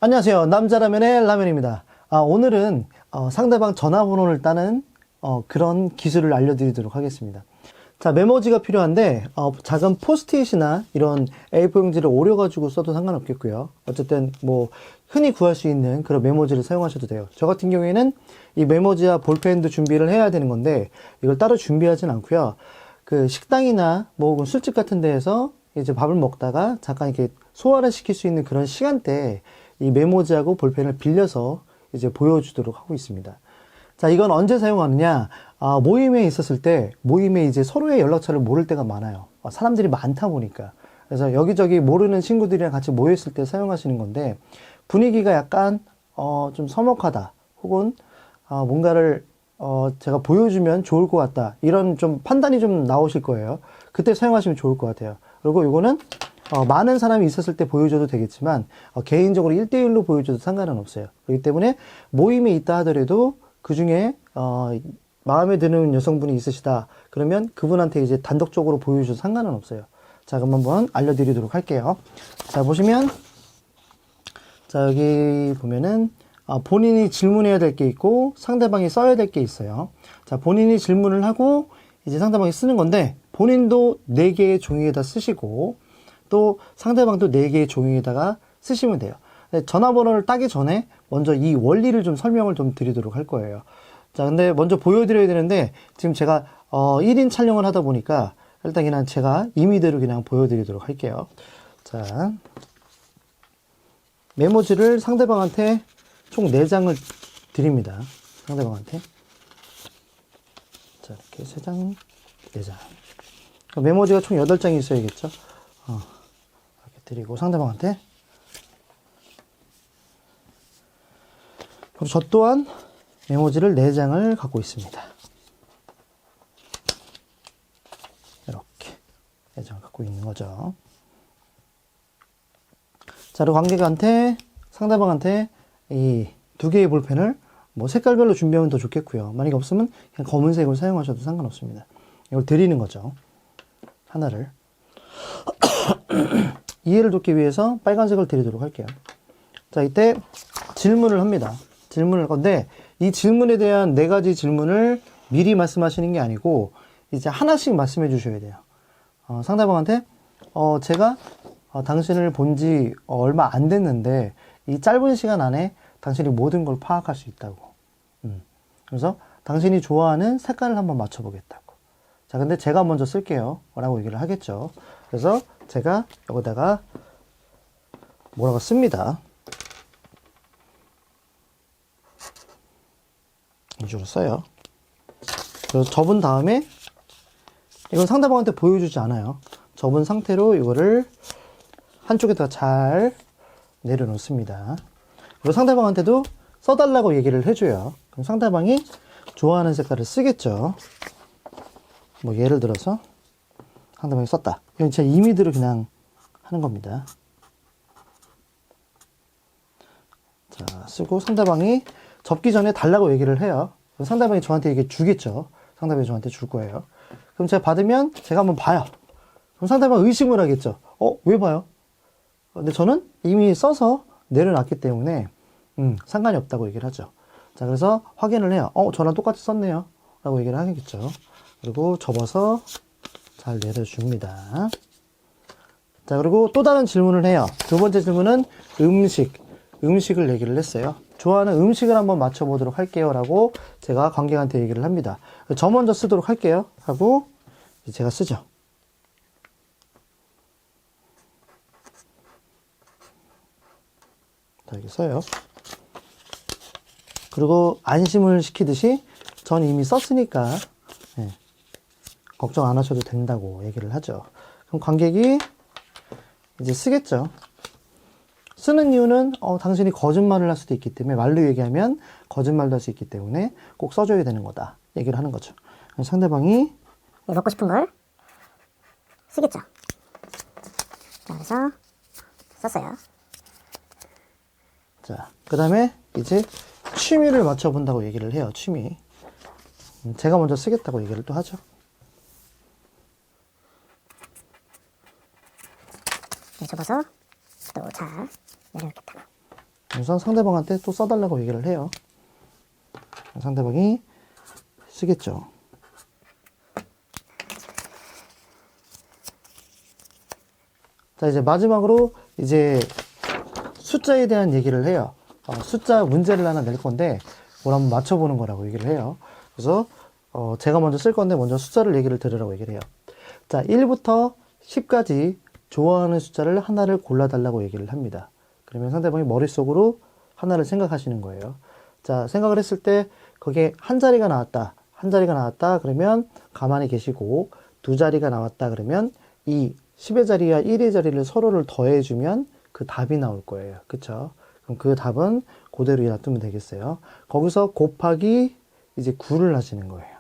안녕하세요. 남자라면의 라면입니다. 오늘은 상대방 전화번호를 따는 그런 기술을 알려드리도록 하겠습니다. 자, 메모지가 필요한데 작은 포스트잇이나 이런 A4용지를 오려가지고 써도 상관없겠고요. 어쨌든 뭐 흔히 구할 수 있는 그런 메모지를 사용하셔도 돼요. 저 같은 경우에는 이 메모지와 볼펜도 준비를 해야 되는 건데 이걸 따로 준비하진 않고요. 그 식당이나 뭐 술집 같은 데에서 이제 밥을 먹다가 잠깐 이렇게 소화를 시킬 수 있는 그런 시간대에 이 메모지하고 볼펜을 빌려서 이제 보여주도록 하고 있습니다. 자, 이건 언제 사용하느냐? 모임에 있었을 때, 모임에 이제 서로의 연락처를 모를 때가 많아요. 사람들이 많다 보니까. 그래서 여기저기 모르는 친구들이랑 같이 모였을 때 사용하시는 건데, 분위기가 약간, 좀 서먹하다. 혹은, 뭔가를, 제가 보여주면 좋을 것 같다. 이런 좀 판단이 좀 나오실 거예요. 그때 사용하시면 좋을 것 같아요. 그리고 이거는 많은 사람이 있었을 때 보여줘도 되겠지만 개인적으로 1대1로 보여줘도 상관은 없어요. 그렇기 때문에 모임에 있다 하더라도 그 중에 마음에 드는 여성분이 있으시다 그러면 그분한테 이제 단독적으로 보여줘도 상관은 없어요. 자, 그럼 한번 알려드리도록 할게요. 자, 보시면 자, 여기 보면은 본인이 질문해야 될 게 있고 상대방이 써야 될 게 있어요. 자, 본인이 질문을 하고 이제 상대방이 쓰는 건데 본인도 4개의 종이에다 쓰시고 또 상대방도 4개의 종이에다가 쓰시면 돼요. 전화번호를 따기 전에 먼저 이 원리를 좀 설명을 좀 드리도록 할 거예요. 자, 근데 먼저 보여드려야 되는데 지금 제가 1인 촬영을 하다 보니까 일단 그냥 제가 임의대로 그냥 보여드리도록 할게요. 자, 메모지를 상대방한테 총 4장을 드립니다. 상대방한테. 자, 이렇게 3장, 4장. 메모지가 총 8장이 있어야겠죠? 이렇게 드리고 상대방한테. 그리고 저 또한 메모지를 4장을 갖고 있습니다. 이렇게 4장을 갖고 있는 거죠. 자, 그리고 관객한테, 상대방한테 이 2개의 볼펜을 뭐 색깔별로 준비하면 더 좋겠고요. 만약에 없으면 그냥 검은색을 사용하셔도 상관없습니다. 이걸 드리는 거죠. 하나를. 이해를 돕기 위해서 빨간색을 드리도록 할게요. 자, 이때 질문을 합니다. 질문을 할 건데 이 질문에 대한 4가지 질문을 미리 말씀하시는 게 아니고 이제 하나씩 말씀해 주셔야 돼요. 상대방한테 제가 당신을 본 지 얼마 안 됐는데 이 짧은 시간 안에 당신이 모든 걸 파악할 수 있다고. 그래서 당신이 좋아하는 색깔을 한번 맞춰보겠다고. 자, 근데 제가 먼저 쓸게요. 라고 얘기를 하겠죠. 그래서 제가 여기다가 뭐라고 씁니다. 위주로 써요. 그래서 접은 다음에 이건 상대방한테 보여주지 않아요. 접은 상태로 이거를 한쪽에다가 잘 내려놓습니다. 그리고 상대방한테도 써달라고 얘기를 해줘요. 그럼 상대방이 좋아하는 색깔을 쓰겠죠. 뭐 예를 들어서 상대방이 썼다. 이건 제 임의대로 그냥 하는 겁니다. 자, 쓰고 상대방이 접기 전에 달라고 얘기를 해요. 그럼 상대방이 저한테 이게 주겠죠. 상대방이 저한테 줄 거예요. 그럼 제가 받으면 제가 한번 봐요. 그럼 상대방 의심을 하겠죠. 왜 봐요? 근데 저는 이미 써서 내려놨기 때문에 상관이 없다고 얘기를 하죠. 자, 그래서 확인을 해요. 저랑 똑같이 썼네요. 라고 얘기를 하겠죠. 그리고 접어서 잘 내려줍니다. 자, 그리고 또 다른 질문을 해요. 2번째 질문은 음식을 얘기를 했어요. 좋아하는 음식을 한번 맞춰보도록 할게요. 라고 제가 관객한테 얘기를 합니다. 저 먼저 쓰도록 할게요. 하고 제가 쓰죠. 자, 이렇게 써요. 그리고 안심을 시키듯이 전 이미 썼으니까 걱정 안 하셔도 된다고 얘기를 하죠. 그럼 관객이 이제 쓰겠죠. 쓰는 이유는 당신이 거짓말을 할 수도 있기 때문에 말로 얘기하면 거짓말도 할 수 있기 때문에 꼭 써줘야 되는 거다 얘기를 하는 거죠. 상대방이 먹고 싶은 걸 쓰겠죠. 자, 그래서 썼어요. 자, 그 다음에 이제 취미를 맞춰본다고 얘기를 해요. 취미. 제가 먼저 쓰겠다고 얘기를 또 하죠. 접어서 또 잘 내려놓겠다고. 우선 상대방한테 또 써달라고 얘기를 해요. 상대방이 쓰겠죠. 자, 이제 마지막으로 이제 숫자에 대한 얘기를 해요. 숫자 문제를 하나 낼 건데 뭘 한번 맞춰보는 거라고 얘기를 해요. 그래서 제가 먼저 쓸 건데 먼저 숫자를 얘기를 들으라고 얘기를 해요. 자, 1부터 10까지 좋아하는 숫자를 하나를 골라달라고 얘기를 합니다. 그러면 상대방이 머릿속으로 하나를 생각하시는 거예요. 자, 생각을 했을 때 거기에 한 자리가 나왔다. 한 자리가 나왔다. 그러면 가만히 계시고 두 자리가 나왔다. 그러면 이 10의 자리와 1의 자리를 서로를 더해주면 그 답이 나올 거예요. 그쵸? 그럼 그 답은 그대로 놔두면 되겠어요. 거기서 곱하기 이제 9를 하시는 거예요.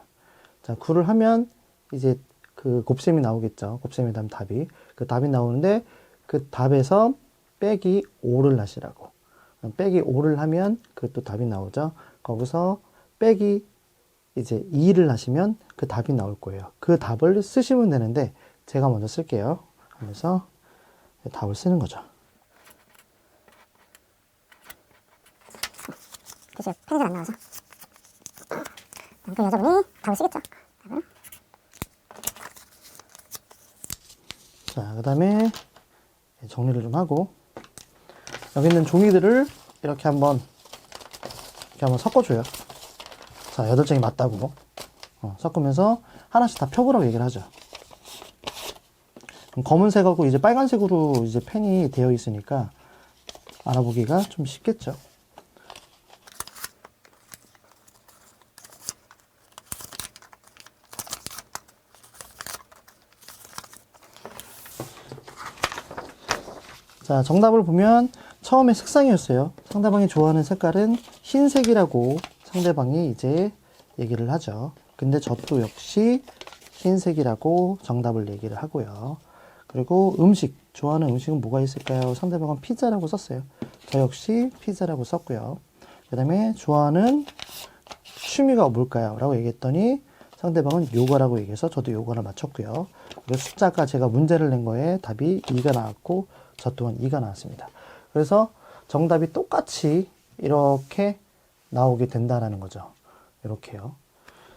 자, 9를 하면 이제 그 곱셈이 나오겠죠. 곱셈이 다음 답이. 그 답이 나오는데 그 답에서 빼기 5를 하시라고. 빼기 5를 하면 그것도 답이 나오죠. 거기서 빼기 이제 2를 하시면 그 답이 나올 거예요. 그 답을 쓰시면 되는데 제가 먼저 쓸게요. 하면서 답을 쓰는 거죠. 글쎄요, 펜이 잘 안 나와서. 그 여자분이 답을 쓰겠죠. 답을. 자, 그 다음에 정리를 좀 하고 여기 있는 종이들을 이렇게 한번 섞어줘요. 자, 8장이 맞다고 섞으면서 하나씩 다 펴보라고 얘기를 하죠. 그럼 검은색하고 이제 빨간색으로 이제 펜이 되어 있으니까 알아보기가 좀 쉽겠죠. 자, 정답을 보면 처음에 색상이었어요. 상대방이 좋아하는 색깔은 흰색이라고 상대방이 이제 얘기를 하죠. 근데 저도 역시 흰색이라고 정답을 얘기를 하고요. 그리고 음식, 좋아하는 음식은 뭐가 있을까요? 상대방은 피자라고 썼어요. 저 역시 피자라고 썼고요. 그 다음에 좋아하는 취미가 뭘까요? 라고 얘기했더니 상대방은 요가라고 얘기해서 저도 요가를 맞췄고요. 그리고 숫자가 제가 문제를 낸 거에 답이 2가 나왔고 저 또한 2가 나왔습니다. 그래서 정답이 똑같이 이렇게 나오게 된다라는 거죠. 이렇게요.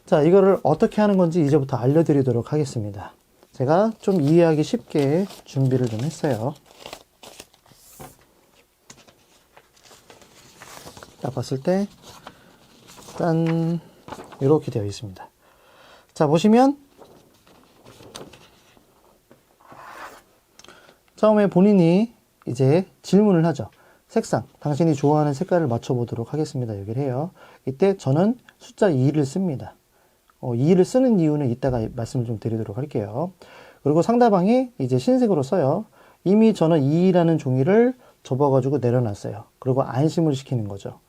자, 이거를 어떻게 하는 건지 이제부터 알려드리도록 하겠습니다. 제가 좀 이해하기 쉽게 준비를 좀 했어요. 딱 봤을 때 짠, 이렇게 되어 있습니다. 자, 보시면 처음에 본인이 이제 질문을 하죠. 색상, 당신이 좋아하는 색깔을 맞춰보도록 하겠습니다. 얘기를 해요. 이때 저는 숫자 2를 씁니다. 2를 쓰는 이유는 이따가 말씀을 좀 드리도록 할게요. 그리고 상대방이 이제 흰색으로 써요. 이미 저는 2라는 종이를 접어가지고 내려놨어요. 그리고 안심을 시키는 거죠.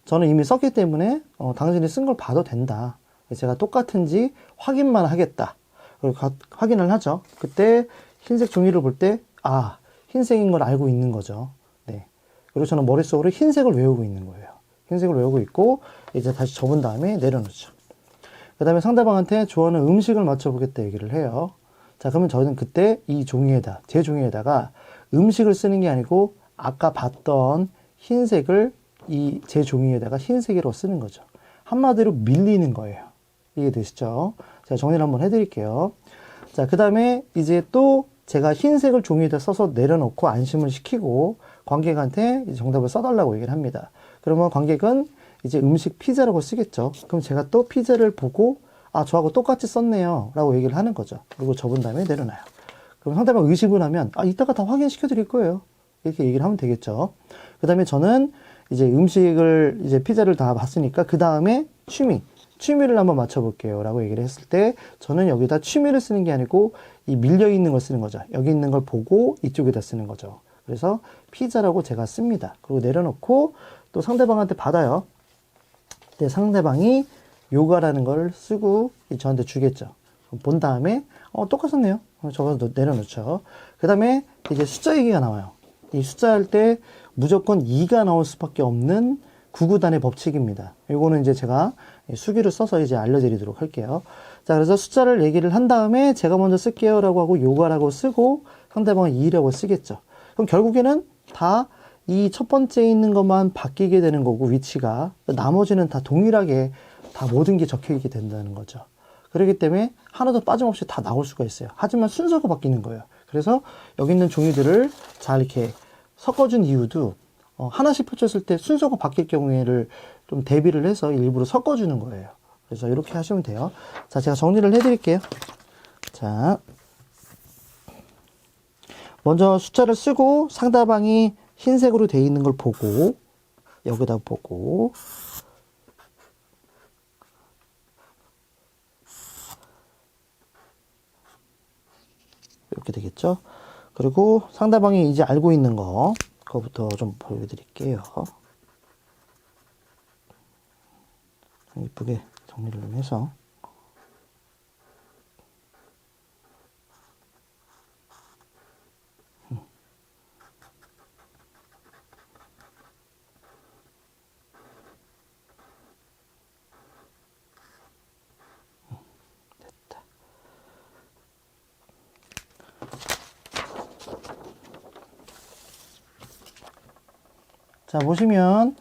저는 이미 썼기 때문에 당신이 쓴 걸 봐도 된다. 제가 똑같은지 확인만 하겠다. 그리고 확인을 하죠. 그때 흰색 종이를 볼 때, 아, 흰색인 걸 알고 있는 거죠. 네. 그리고 저는 머릿속으로 흰색을 외우고 있는 거예요. 흰색을 외우고 있고, 이제 다시 접은 다음에 내려놓죠. 그 다음에 상대방한테 좋아하는 음식을 맞춰보겠다 얘기를 해요. 자, 그러면 저는 그때 이 종이에다, 제 종이에다가 음식을 쓰는 게 아니고, 아까 봤던 흰색을 이 제 종이에다가 흰색으로 쓰는 거죠. 한마디로 밀리는 거예요. 이해되시죠? 제가 정리를 한번 해드릴게요. 자, 그 다음에 이제 또 제가 흰색을 종이에다 써서 내려놓고 안심을 시키고 관객한테 이제 정답을 써달라고 얘기를 합니다. 그러면 관객은 이제 음식 피자라고 쓰겠죠. 그럼 제가 또 피자를 보고 아, 저하고 똑같이 썼네요. 라고 얘기를 하는 거죠. 그리고 접은 다음에 내려놔요. 그럼 상대방 의식을 하면 아, 이따가 다 확인시켜 드릴 거예요. 이렇게 얘기를 하면 되겠죠. 그 다음에 저는 이제 음식을 이제 피자를 다 봤으니까 그 다음에 취미를 한번 맞춰볼게요. 라고 얘기를 했을 때 저는 여기다 취미를 쓰는 게 아니고 이 밀려있는 걸 쓰는 거죠. 여기 있는 걸 보고 이쪽에다 쓰는 거죠. 그래서 피자라고 제가 씁니다. 그리고 내려놓고 또 상대방한테 받아요. 근데 상대방이 요가라는 걸 쓰고 저한테 주겠죠. 본 다음에 똑같았네요. 저거 내려놓죠. 그 다음에 이제 숫자 얘기가 나와요. 이 숫자 할 때 무조건 2가 나올 수밖에 없는 구구단의 법칙입니다. 이거는 이제 제가 수기를 써서 이제 알려드리도록 할게요. 자, 그래서 숫자를 얘기를 한 다음에 제가 먼저 쓸게요 라고 하고 요가라고 쓰고 상대방은 2라고 쓰겠죠. 그럼 결국에는 다 이 첫 번째 있는 것만 바뀌게 되는 거고, 위치가. 나머지는 다 동일하게 다 모든 게 적혀 있게 된다는 거죠. 그렇기 때문에 하나도 빠짐없이 다 나올 수가 있어요. 하지만 순서가 바뀌는 거예요. 그래서 여기 있는 종이들을 잘 이렇게 섞어준 이유도 하나씩 펼쳤을 때 순서가 바뀔 경우에를 좀 대비를 해서 일부러 섞어주는 거예요. 그래서 이렇게 하시면 돼요. 자, 제가 정리를 해드릴게요. 자, 먼저 숫자를 쓰고 상대방이 흰색으로 되어 있는 걸 보고, 여기다 보고, 이렇게 되겠죠. 그리고 상대방이 이제 알고 있는 거, 그거부터 좀 보여드릴게요. 좀 이쁘게 정리를 좀 해서. 됐다. 자, 보시면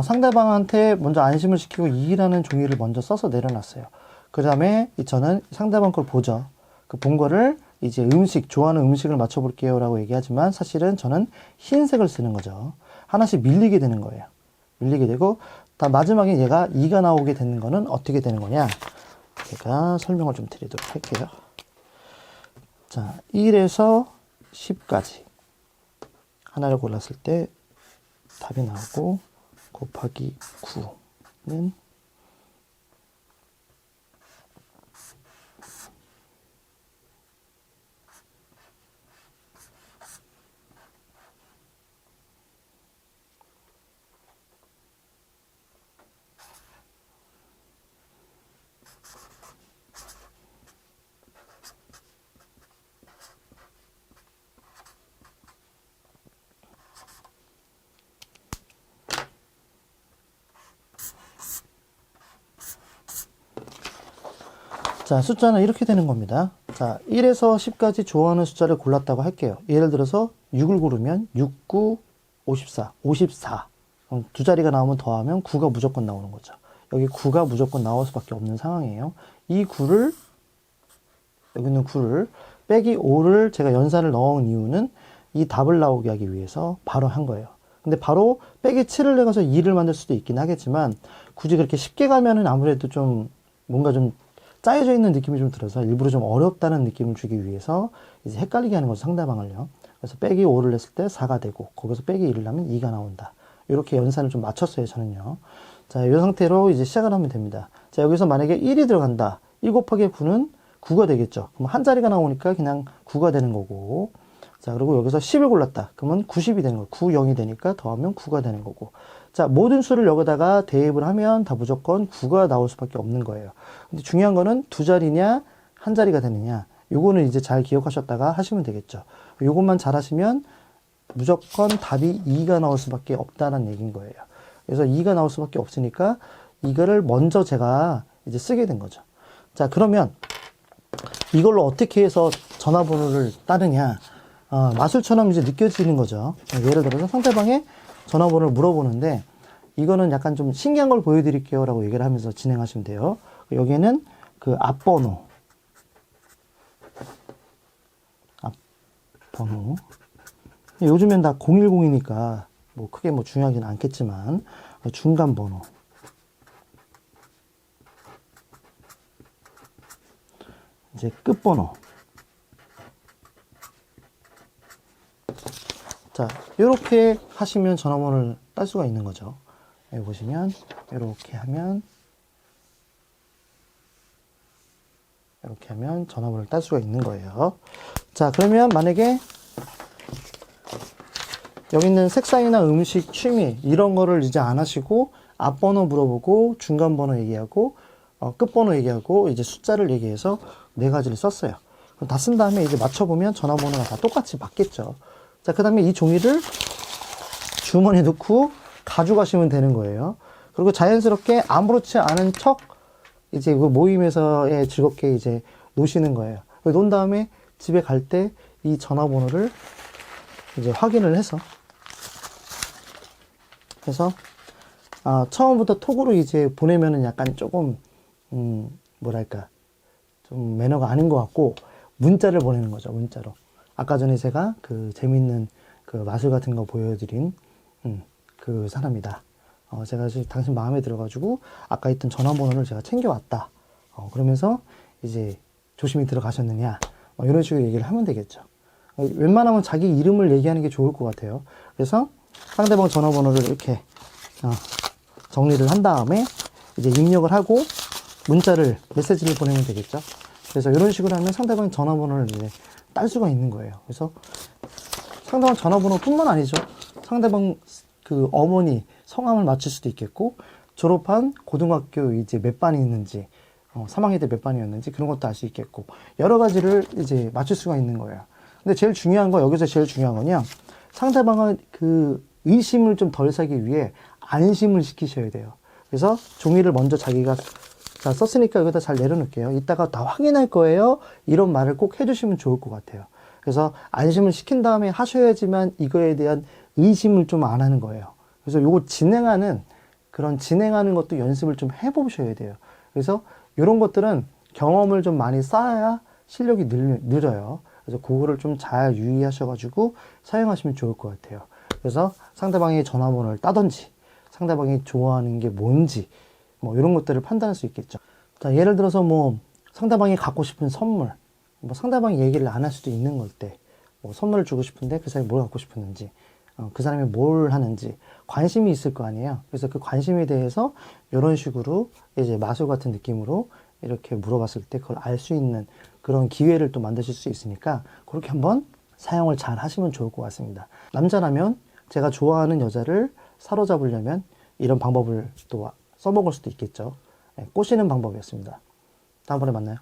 상대방한테 먼저 안심을 시키고 2라는 종이를 먼저 써서 내려놨어요. 그 다음에 저는 상대방 걸 보죠. 그 본 거를 이제 좋아하는 음식을 맞춰볼게요 라고 얘기하지만 사실은 저는 흰색을 쓰는 거죠. 하나씩 밀리게 되는 거예요. 밀리게 되고, 다 마지막에 얘가 2가 나오게 되는 거는 어떻게 되는 거냐. 제가 설명을 좀 드리도록 할게요. 자, 1에서 10까지 하나를 골랐을 때 답이 나오고, 곱하기 9는 자, 숫자는 이렇게 되는 겁니다. 자, 1에서 10까지 좋아하는 숫자를 골랐다고 할게요. 예를 들어서 6을 고르면 6, 9, 54, 54. 그럼 두 자리가 나오면 더하면 9가 무조건 나오는 거죠. 여기 9가 무조건 나올 수밖에 없는 상황이에요. 이 9를, 여기 있는 9를 빼기 5를 제가 연산을 넣은 이유는 이 답을 나오게 하기 위해서 바로 한 거예요. 근데 바로 빼기 7을 내가서 2를 만들 수도 있긴 하겠지만, 굳이 그렇게 쉽게 가면은 아무래도 좀 뭔가 좀 짜여져 있는 느낌이 좀 들어서 일부러 좀 어렵다는 느낌을 주기 위해서 이제 헷갈리게 하는 거죠, 상대방을요. 그래서 빼기 5를 냈을 때 4가 되고, 거기서 빼기 1을 하면 2가 나온다. 이렇게 연산을 좀 맞췄어요, 저는요. 자, 이 상태로 이제 시작을 하면 됩니다. 자, 여기서 만약에 1이 들어간다. 1 곱하기 9는 9가 되겠죠. 그럼 한 자리가 나오니까 그냥 9가 되는 거고. 자, 그리고 여기서 10을 골랐다. 그러면 90이 되는 거고, 9, 0이 되니까 더하면 9가 되는 거고. 자, 모든 수를 여기다가 대입을 하면 다 무조건 9가 나올 수밖에 없는 거예요. 근데 중요한 거는 두 자리냐, 한 자리가 되느냐. 요거는 이제 잘 기억하셨다가 하시면 되겠죠. 요것만 잘 하시면 무조건 답이 2가 나올 수밖에 없다는 얘기인 거예요. 그래서 2가 나올 수밖에 없으니까 이거를 먼저 제가 이제 쓰게 된 거죠. 자, 그러면 이걸로 어떻게 해서 전화번호를 따느냐. 마술처럼 이제 느껴지는 거죠. 예를 들어서 상대방의 전화번호를 물어보는데, 이거는 약간 좀 신기한 걸 보여드릴게요 라고 얘기를 하면서 진행하시면 돼요. 여기에는 그 앞번호. 요즘엔 다 010이니까 뭐 크게 뭐 중요하진 않겠지만, 중간 번호. 이제 끝번호. 자, 이렇게 하시면 전화번호를 딸 수가 있는 거죠. 여기 보시면 이렇게 하면 전화번호를 딸 수가 있는 거예요. 자, 그러면 만약에 여기 있는 색상이나 음식, 취미 이런 거를 이제 안 하시고 앞번호 물어보고 중간 번호 얘기하고 끝번호 얘기하고 이제 숫자를 얘기해서 네 가지를 썼어요. 그럼 다 쓴 다음에 이제 맞춰보면 전화번호가 다 똑같이 맞겠죠. 자, 그 다음에 이 종이를 주머니에 넣고 가져가시면 되는 거예요. 그리고 자연스럽게 아무렇지 않은 척 이제 그 모임에서의 즐겁게 이제 노시는 거예요. 논 다음에 집에 갈 때 이 전화번호를 이제 확인을 해서 그래서 처음부터 톡으로 이제 보내면은 약간 조금 뭐랄까 좀 매너가 아닌 것 같고 문자를 보내는 거죠. 문자로. 아까 전에 제가 그 재밌는 그 마술 같은 거 보여드린 그 사람이다. 제가 지금 당신 마음에 들어가지고 아까 있던 전화번호를 제가 챙겨왔다. 그러면서 이제 조심히 들어가셨느냐. 이런 식으로 얘기를 하면 되겠죠. 웬만하면 자기 이름을 얘기하는 게 좋을 것 같아요. 그래서 상대방 전화번호를 이렇게 정리를 한 다음에 이제 입력을 하고 메시지를 보내면 되겠죠. 그래서 이런 식으로 하면 상대방 전화번호를 이제 딸 수가 있는 거예요. 그래서 상대방 전화번호뿐만 아니죠. 상대방 그 어머니 성함을 맞출 수도 있겠고, 졸업한 고등학교 이제 몇 반이 있는지, 3학년 때 몇 반이었는지 그런 것도 알 수 있겠고, 여러 가지를 이제 맞출 수가 있는 거예요. 근데 여기서 제일 중요한 거냐, 상대방은 그 의심을 좀 덜 사기 위해 안심을 시키셔야 돼요. 그래서 종이를 먼저 자기가 자, 썼으니까 여기다 잘 내려놓을게요. 이따가 다 확인할 거예요. 이런 말을 꼭 해주시면 좋을 것 같아요. 그래서 안심을 시킨 다음에 하셔야지만 이거에 대한 의심을 좀 안 하는 거예요. 그래서 요거 진행하는 것도 연습을 좀 해보셔야 돼요. 그래서 이런 것들은 경험을 좀 많이 쌓아야 실력이 늘어요. 그래서 그거를 좀 잘 유의하셔가지고 사용하시면 좋을 것 같아요. 그래서 상대방의 전화번호를 따든지, 상대방이 좋아하는 게 뭔지, 이런 것들을 판단할 수 있겠죠. 자, 예를 들어서 상대방이 갖고 싶은 선물, 상대방이 얘기를 안 할 수도 있는 걸 때, 선물을 주고 싶은데 그 사람이 뭘 갖고 싶었는지, 그 사람이 뭘 하는지 관심이 있을 거 아니에요. 그래서 그 관심에 대해서 이런 식으로 이제 마술 같은 느낌으로 이렇게 물어봤을 때 그걸 알 수 있는 그런 기회를 또 만드실 수 있으니까 그렇게 한번 사용을 잘 하시면 좋을 것 같습니다. 남자라면 제가 좋아하는 여자를 사로잡으려면 이런 방법을 또 써먹을 수도 있겠죠. 꼬시는 방법이었습니다. 다음번에 만나요.